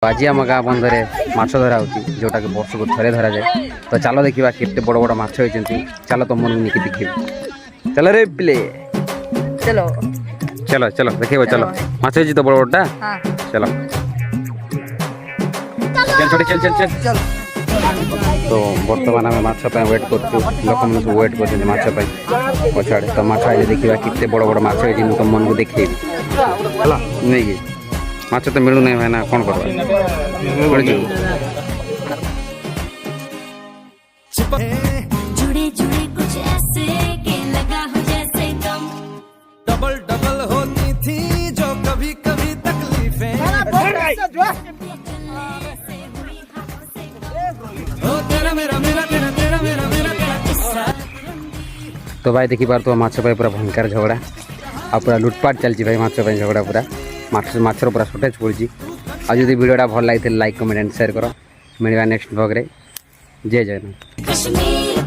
आज आम गाँ बंधे माछ धरा होती जोटा कि वर्ष को थे धरा जाए। तो चलो देखा केते बड़ बड़ माछ होती। चलो तुम मन निकी देखिए। चलो रे पिले चलो चलो चलो देखिए। चलो माछ हो तो बड़ बड़ा। चलो चल चल चल चल चल। तो बर्तमान आम माछ वेट कर लोक मैंने सब वेट कर पछाड़े। तो माछ आज देखा कितने बड़ बड़ माछ होती तुम मन को देखेबी नहीं माछ तो मिलू नहीं भाई ना कौन कर जुड़े जुड़े कुछ ऐसे के लगा हो जैसे दम डबल डबल होती थी जो कभी कभी तकलीफें तेरा मेरा मेरा तेरा तेरा मेरा मेरा तेरा किस्सा। तो भाई देखी पार तो माछ पूरा भयंकर झगड़ा आ पूरा लुटपाट चलती भाई माछ झगड़ा पूरा माछर पूरा शॉर्टेज पड़ी। आज जो वीडियोटा भल लगी लाइक कमेंट एंड शेयर करो। मिलवा नेक्स्ट ब्लॉग रे। जय जगन्नाथ। कश्मीर